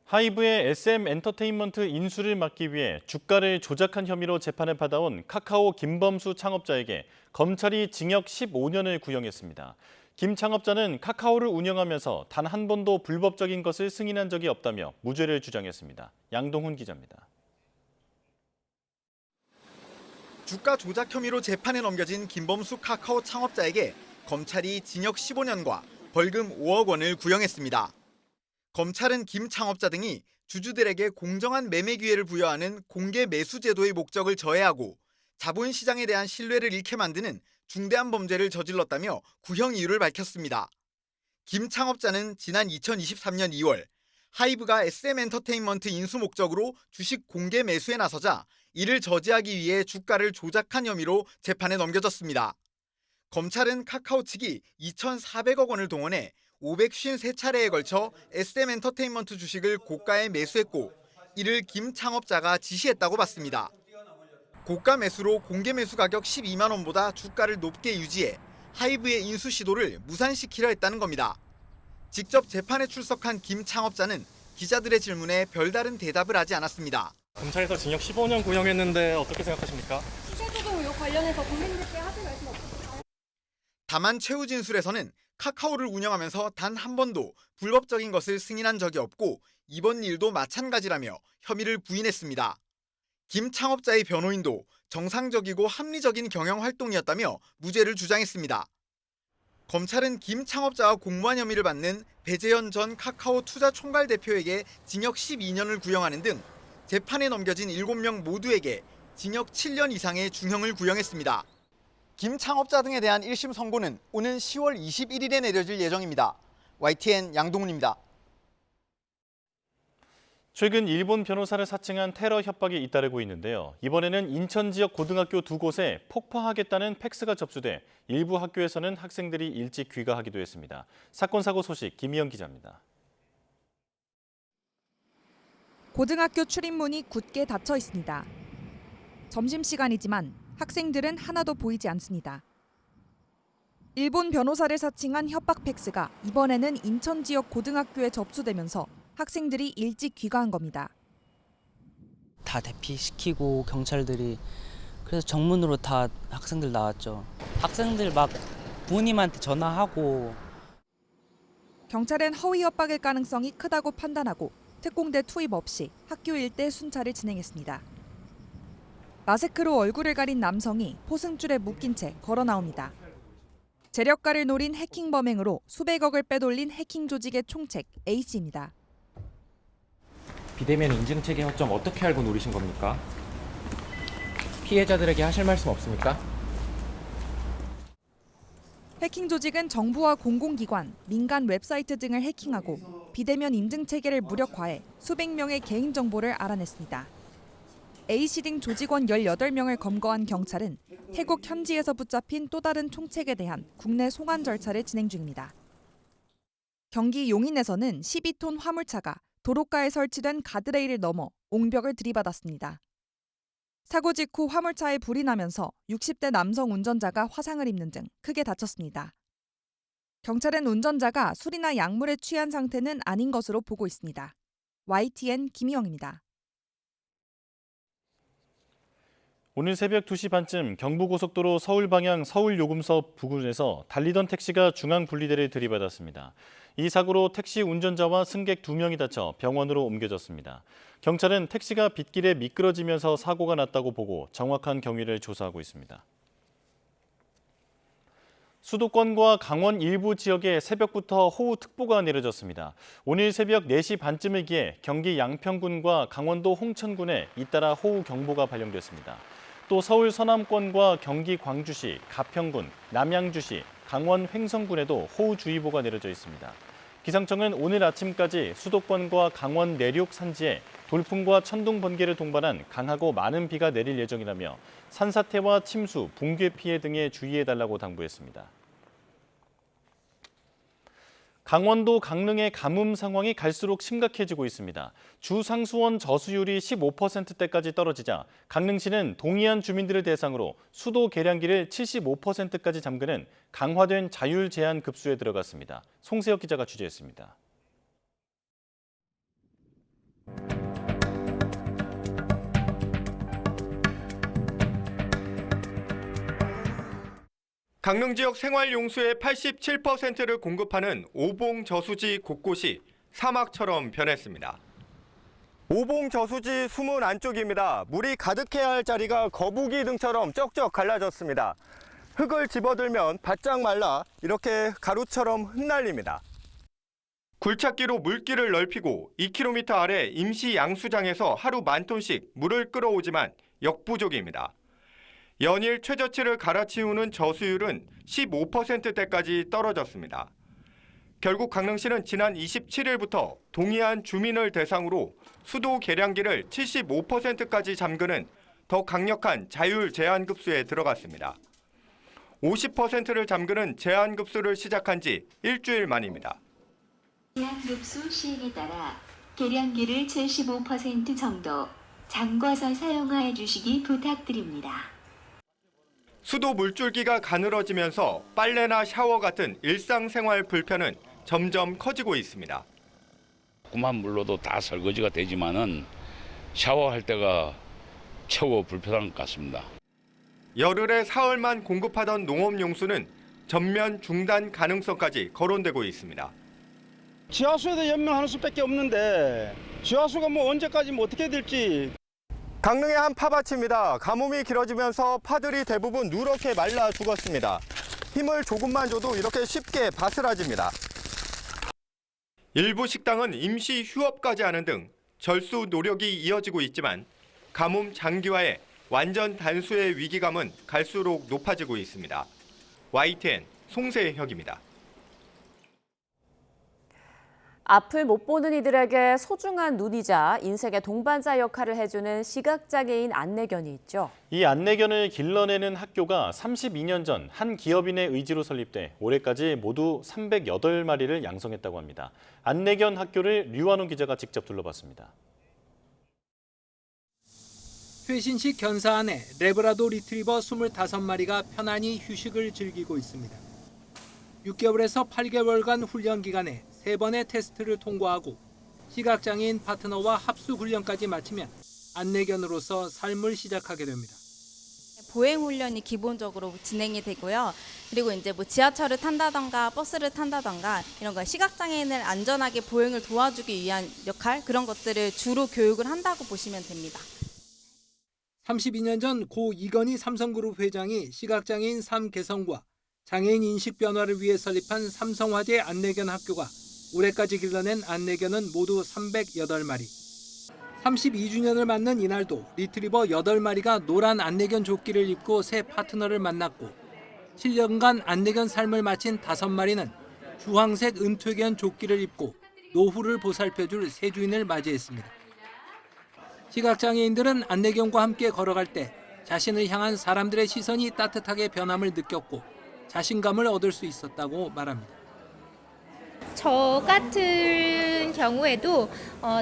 하이브의 SM 엔터테인먼트 인수를 막기 위해 주가를 조작한 혐의로 재판을 받아온 카카오 김범수 창업자에게 검찰이 징역 15년을 구형했습니다. 김 창업자는 카카오를 운영하면서 단 한 번도 불법적인 것을 승인한 적이 없다며 무죄를 주장했습니다. 양동훈 기자입니다. 주가 조작 혐의로 재판에 넘겨진 김범수 카카오 창업자에게 검찰이 징역 15년과 벌금 5억 원을 구형했습니다. 검찰은 김 창업자 등이 주주들에게 공정한 매매 기회를 부여하는 공개 매수 제도의 목적을 저해하고 자본시장에 대한 신뢰를 잃게 만드는 중대한 범죄를 저질렀다며 구형 이유를 밝혔습니다. 김 창업자는 지난 2023년 2월 하이브가 SM엔터테인먼트 인수 목적으로 주식 공개 매수에 나서자 이를 저지하기 위해 주가를 조작한 혐의로 재판에 넘겨졌습니다. 검찰은 카카오 측이 2,400억 원을 동원해 553차례에 걸쳐 SM엔터테인먼트 주식을 고가에 매수했고 이를 김 창업자가 지시했다고 봤습니다. 고가 매수로 공개 매수 가격 12만 원보다 주가를 높게 유지해 하이브의 인수 시도를 무산시키려 했다는 겁니다. 직접 재판에 출석한 김 창업자는 기자들의 질문에 별다른 대답을 하지 않았습니다. 검찰에서 징역 15년 구형했는데 어떻게 생각하십니까? 수사조정 의혹 관련해서 국민들께 하실 말씀 없으실까요? 다만 최후 진술에서는 카카오를 운영하면서 단 한 번도 불법적인 것을 승인한 적이 없고 이번 일도 마찬가지라며 혐의를 부인했습니다. 김 창업자의 변호인도 정상적이고 합리적인 경영 활동이었다며 무죄를 주장했습니다. 검찰은 김 창업자와 공모한 혐의를 받는 배재현 전 카카오 투자 총괄 대표에게 징역 12년을 구형하는 등 재판에 넘겨진 7명 모두에게 징역 7년 이상의 중형을 구형했습니다. 김 창업자 등에 대한 1심 선고는 오는 10월 21일에 내려질 예정입니다. YTN 양동훈입니다. 최근 일본 변호사를 사칭한 테러 협박이 잇따르고 있는데요. 이번에는 인천 지역 고등학교 2곳에 폭파하겠다는 팩스가 접수돼 일부 학교에서는 학생들이 일찍 귀가하기도 했습니다. 사건 사고 소식 김희영 기자입니다. 고등학교 출입문이 굳게 닫혀 있습니다. 점심시간이지만 학생들은 하나도 보이지 않습니다. 일본 변호사를 사칭한 협박 팩스가 이번에는 인천 지역 고등학교에 접수되면서 학생들이 일찍 귀가한 겁니다. 다 대피시키고 경찰들이 그래서 정문으로 다 학생들 나왔죠. 학생들 막 부모님한테 전화하고. 경찰은 허위 협박일 가능성이 크다고 판단하고 특공대 투입 없이 학교 일대 순찰을 진행했습니다. 마스크로 얼굴을 가린 남성이 포승줄에 묶인 채 걸어 나옵니다. 재력가를 노린 해킹 범행으로 수백억을 빼돌린 해킹 조직의 총책 A씨입니다. 비대면 인증 체계 허점 어떻게 알고 노리신 겁니까? 피해자들에게 하실 말씀 없습니까? 해킹 조직은 정부와 공공기관, 민간 웹사이트 등을 해킹하고 비대면 인증 체계를 무력화해 수백 명의 개인정보를 알아냈습니다. A씨 등 조직원 18명을 검거한 경찰은 태국 현지에서 붙잡힌 또 다른 총책에 대한 국내 송환 절차를 진행 중입니다. 경기 용인에서는 12톤 화물차가 도로가에 설치된 가드레일을 넘어 옹벽을 들이받았습니다. 사고 직후 화물차에 불이 나면서 60대 남성 운전자가 화상을 입는 등 크게 다쳤습니다. 경찰은 운전자가 술이나 약물에 취한 상태는 아닌 것으로 보고 있습니다. YTN 김희영입니다. 오늘 새벽 2시 반쯤 경부고속도로 서울 방향 서울요금소 부근에서 달리던 택시가 중앙분리대를 들이받았습니다. 이 사고로 택시 운전자와 승객 2명이 다쳐 병원으로 옮겨졌습니다. 경찰은 택시가 빗길에 미끄러지면서 사고가 났다고 보고 정확한 경위를 조사하고 있습니다. 수도권과 강원 일부 지역에 새벽부터 호우특보가 내려졌습니다. 오늘 새벽 4시 반쯤을 기해 경기 양평군과 강원도 홍천군에 잇따라 호우경보가 발령됐습니다. 또 서울 서남권과 경기 광주시, 가평군, 남양주시, 강원 횡성군에도 호우주의보가 내려져 있습니다. 기상청은 오늘 아침까지 수도권과 강원 내륙 산지에 돌풍과 천둥 번개를 동반한 강하고 많은 비가 내릴 예정이라며 산사태와 침수, 붕괴 피해 등에 주의해달라고 당부했습니다. 강원도 강릉의 가뭄 상황이 갈수록 심각해지고 있습니다. 주 상수원 저수율이 15%대까지 떨어지자 강릉시는 동의한 주민들을 대상으로 수도 계량기를 75%까지 잠그는 강화된 자율 제한 급수에 들어갔습니다. 송세혁 기자가 취재했습니다. 강릉 지역 생활용수의 87%를 공급하는 오봉 저수지 곳곳이 사막처럼 변했습니다. 오봉 저수지 수문 안쪽입니다. 물이 가득해야 할 자리가 거북이 등처럼 쩍쩍 갈라졌습니다. 흙을 집어들면 바짝 말라 이렇게 가루처럼 흩날립니다. 굴착기로 물길을 넓히고 2km 아래 임시 양수장에서 하루 10,000톤씩 물을 끌어오지만 역부족입니다. 연일 최저치를 갈아치우는 저수율은 15%대까지 떨어졌습니다. 결국 강릉시는 지난 27일부터 동의한 주민을 대상으로 수도 계량기를 75%까지 잠그는 더 강력한 자율 제한급수에 들어갔습니다. 50%를 잠그는 제한급수를 시작한 지 일주일 만입니다. 제한급수 시행에 따라 계량기를 75% 정도 잠궈서 사용해 주시기 부탁드립니다. 수도 물줄기가 가늘어지면서 빨래나 샤워 같은 일상생활 불편은 점점 커지고 있습니다. 조그만 물로도 다 설거지가 되지만은 샤워할 때가 최고 불편한 것 같습니다. 열흘에 사흘만 공급하던 농업용수는 전면 중단 가능성까지 거론되고 있습니다. 지하수에도 연명하는 수밖에 없는데 지하수가 언제까지 어떻게 될지. 강릉의 한 파밭입니다. 가뭄이 길어지면서 파들이 대부분 누렇게 말라 죽었습니다. 힘을 조금만 줘도 이렇게 쉽게 바스라집니다. 일부 식당은 임시 휴업까지 하는 등 절수 노력이 이어지고 있지만 가뭄 장기화에 완전 단수의 위기감은 갈수록 높아지고 있습니다. YTN 송세혁입니다. 앞을 못 보는 이들에게 소중한 눈이자 인생의 동반자 역할을 해주는 시각장애인 안내견이 있죠. 이 안내견을 길러내는 학교가 32년 전 한 기업인의 의지로 설립돼 올해까지 모두 308마리를 양성했다고 합니다. 안내견 학교를 류완웅 기자가 직접 둘러봤습니다. 최신식 견사 안에 레브라도 리트리버 25마리가 편안히 휴식을 즐기고 있습니다. 6개월에서 8개월간 훈련 기간에 3번의 테스트를 통과하고 시각장애인 파트너와 합수 훈련까지 마치면 안내견으로서 삶을 시작하게 됩니다. 보행 훈련이 기본적으로 진행이 되고요. 그리고 이제 지하철을 탄다던가 버스를 탄다던가 이런 거 시각장애인을 안전하게 보행을 도와주기 위한 역할 그런 것들을 주로 교육을 한다고 보시면 됩니다. 32년 전 고 이건희 삼성그룹 회장이 시각장애인 삶 개선과 장애인 인식 변화를 위해 설립한 삼성화재 안내견 학교가 올해까지 길러낸 안내견은 모두 308마리. 32주년을 맞는 이날도 리트리버 8마리가 노란 안내견 조끼를 입고 새 파트너를 만났고 7년간 안내견 삶을 마친 5마리는 주황색 은퇴견 조끼를 입고 노후를 보살펴줄 새 주인을 맞이했습니다. 시각장애인들은 안내견과 함께 걸어갈 때 자신을 향한 사람들의 시선이 따뜻하게 변함을 느꼈고 자신감을 얻을 수 있었다고 말합니다. 저 같은 경우에도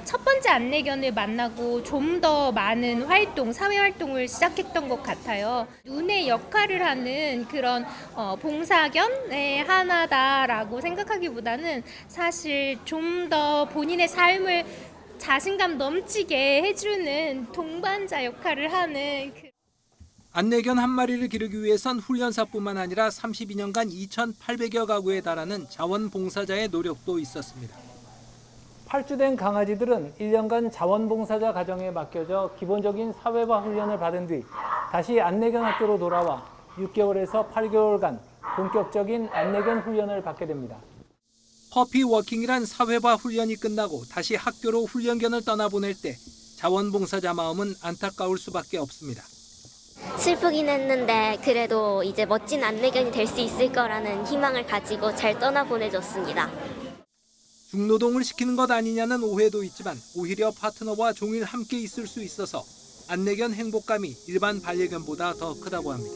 첫 번째 안내견을 만나고 좀 더 많은 활동, 사회 활동을 시작했던 것 같아요. 눈의 역할을 하는 그런 봉사견의 하나다라고 생각하기보다는 사실 좀 더 본인의 삶을 자신감 넘치게 해주는 동반자 역할을 하는 안내견 한 마리를 기르기 위해선 훈련사뿐만 아니라 32년간 2,800여 가구에 달하는 자원봉사자의 노력도 있었습니다. 팔주된 강아지들은 1년간 자원봉사자 가정에 맡겨져 기본적인 사회화 훈련을 받은 뒤 다시 안내견 학교로 돌아와 6개월에서 8개월간 본격적인 안내견 훈련을 받게 됩니다. 퍼피 워킹이란 사회화 훈련이 끝나고 다시 학교로 훈련견을 떠나보낼 때 자원봉사자 마음은 안타까울 수밖에 없습니다. 슬프긴 했는데 그래도 이제 멋진 안내견이 될 수 있을 거라는 희망을 가지고 잘 떠나보내줬습니다. 중노동을 시키는 것 아니냐는 오해도 있지만 오히려 파트너와 종일 함께 있을 수 있어서 안내견 행복감이 일반 반려견보다 더 크다고 합니다.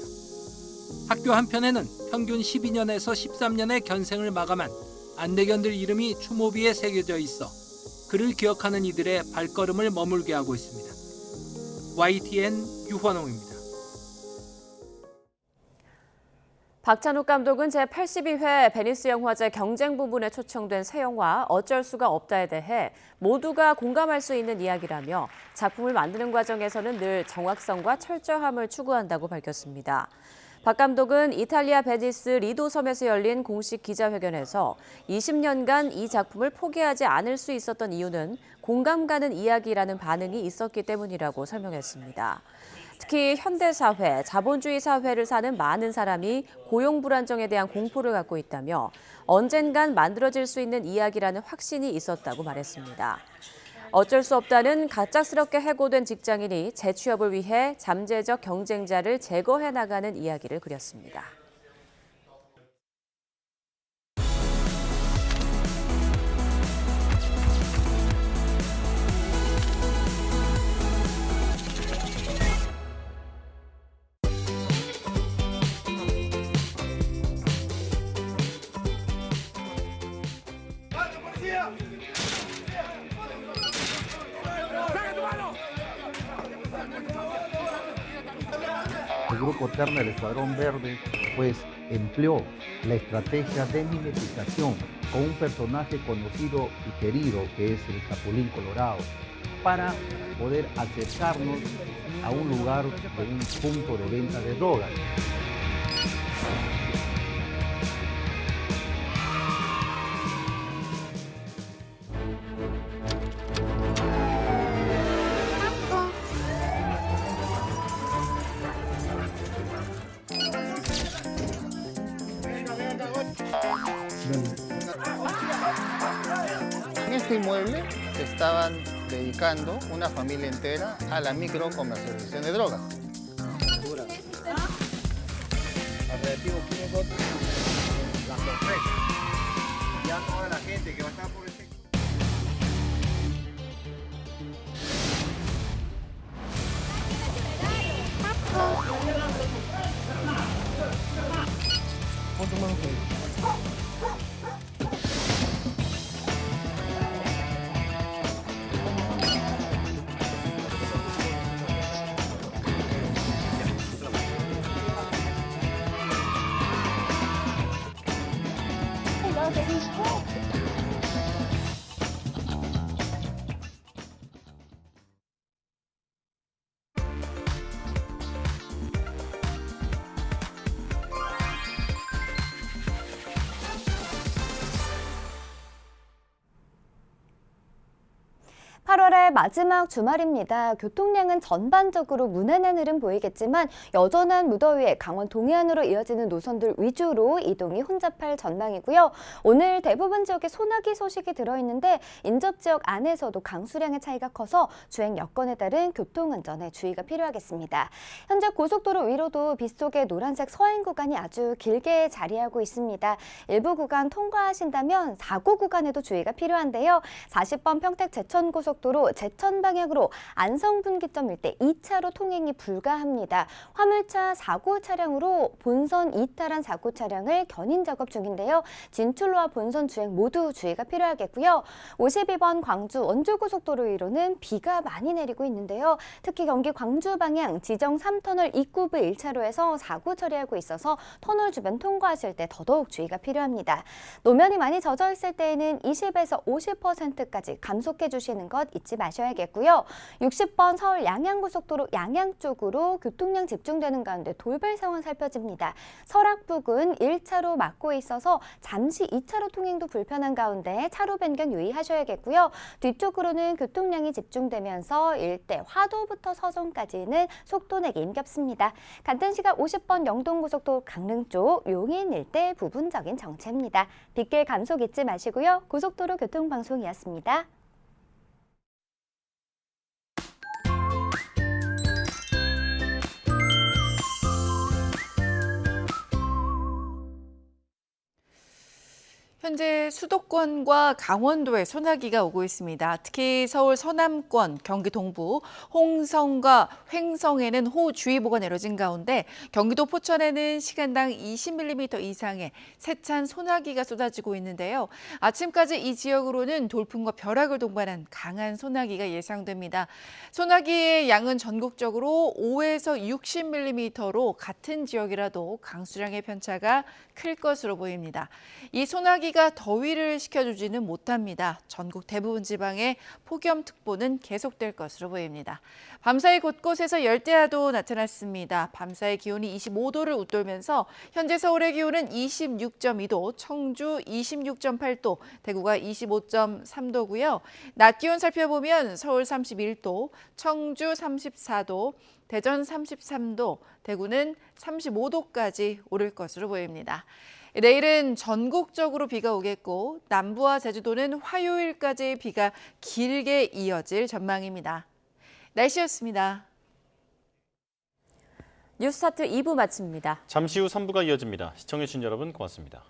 학교 한편에는 평균 12년에서 13년의 견생을 마감한 안내견들 이름이 추모비에 새겨져 있어 그를 기억하는 이들의 발걸음을 머물게 하고 있습니다. YTN 유환홍입니다. 박찬욱 감독은 제82회 베니스 영화제 경쟁 부분에 초청된 새 영화 어쩔 수가 없다에 대해 모두가 공감할 수 있는 이야기라며 작품을 만드는 과정에서는 늘 정확성과 철저함을 추구한다고 밝혔습니다. 박 감독은 이탈리아 베니스 리도 섬에서 열린 공식 기자회견에서 20년간 이 작품을 포기하지 않을 수 있었던 이유는 공감 가는 이야기라는 반응이 있었기 때문이라고 설명했습니다. 특히 현대사회, 자본주의 사회를 사는 많은 사람이 고용 불안정에 대한 공포를 갖고 있다며 언젠간 만들어질 수 있는 이야기라는 확신이 있었다고 말했습니다. 어쩔 수 없다는 갑작스럽게 해고된 직장인이 재취업을 위해 잠재적 경쟁자를 제거해 나가는 이야기를 그렸습니다. El grupo Terna del Escuadrón Verde pues empleó la estrategia de mimetización con un personaje conocido y querido que es el Chapulín Colorado para poder acercarnos a un lugar de un punto de venta de drogas. En este inmueble se estaban dedicando una familia entera a la microcomercialización de drogas. Advertimos químicos, la sorpresa. Ya toda la gente que va a estar por este... 마지막 주말입니다. 교통량은 전반적으로 무난한 흐름 보이겠지만 여전한 무더위에 강원 동해안으로 이어지는 노선들 위주로 이동이 혼잡할 전망이고요. 오늘 대부분 지역에 소나기 소식이 들어있는데 인접 지역 안에서도 강수량의 차이가 커서 주행 여건에 따른 교통안전에 주의가 필요하겠습니다. 현재 고속도로 위로도 빗속에 노란색 서행 구간이 아주 길게 자리하고 있습니다. 일부 구간 통과하신다면 사고 구간에도 주의가 필요한데요. 40번 평택 제천고속도로 제천 방향으로 안성분기점 일대 2차로 통행이 불가합니다. 화물차 사고 차량으로 본선 이탈한 사고 차량을 견인 작업 중인데요. 진출로와 본선 주행 모두 주의가 필요하겠고요. 52번 광주 원주고속도로 위로는 비가 많이 내리고 있는데요. 특히 경기 광주 방향 지정 3터널 입구부 1차로에서 사고 처리하고 있어서 터널 주변 통과하실 때 더더욱 주의가 필요합니다. 노면이 많이 젖어 있을 때에는 20에서 50%까지 감속해 주시는 것 잊지 마셔야겠고요. 60번 서울 양양고속도로 양양 쪽으로 교통량 집중되는 가운데 돌발 상황 살펴집니다. 설악 부근 1차로 막고 있어서 잠시 2차로 통행도 불편한 가운데 차로 변경 유의하셔야겠고요. 뒤쪽으로는 교통량이 집중되면서 일대 화도부터 서정까지는 속도 내기 힘겹습니다. 같은 시각 50번 영동고속도로 강릉 쪽 용인 일대 부분적인 정체입니다. 빗길 감속 잊지 마시고요. 고속도로 교통방송이었습니다. 현재 수도권과 강원도에 소나기가 오고 있습니다. 특히 서울 서남권, 경기 동부, 홍성과 횡성에는 호우주의보가 내려진 가운데 경기도 포천에는 시간당 20mm 이상의 세찬 소나기가 쏟아지고 있는데요. 아침까지 이 지역으로는 돌풍과 벼락을 동반한 강한 소나기가 예상됩니다. 소나기의 양은 전국적으로 5에서 60mm로 같은 지역이라도 강수량의 편차가 클 것으로 보입니다. 이 소나기가 더위를 식혀주지는 못합니다. 전국 대부분 지방에 폭염특보는 계속될 것으로 보입니다. 밤사이 곳곳에서 열대야도 나타났습니다. 밤사이 기온이 25도를 웃돌면서 현재 서울의 기온은 26.2도, 청주 26.8도, 대구가 25.3도고요. 낮 기온 살펴보면 서울 31도, 청주 34도, 대전 33도, 대구는 35도까지 오를 것으로 보입니다. 내일은 전국적으로 비가 오겠고 남부와 제주도는 화요일까지 비가 길게 이어질 전망입니다. 날씨였습니다. 뉴스타트 2부 마칩니다. 잠시 후 3부가 이어집니다. 시청해주신 여러분 고맙습니다.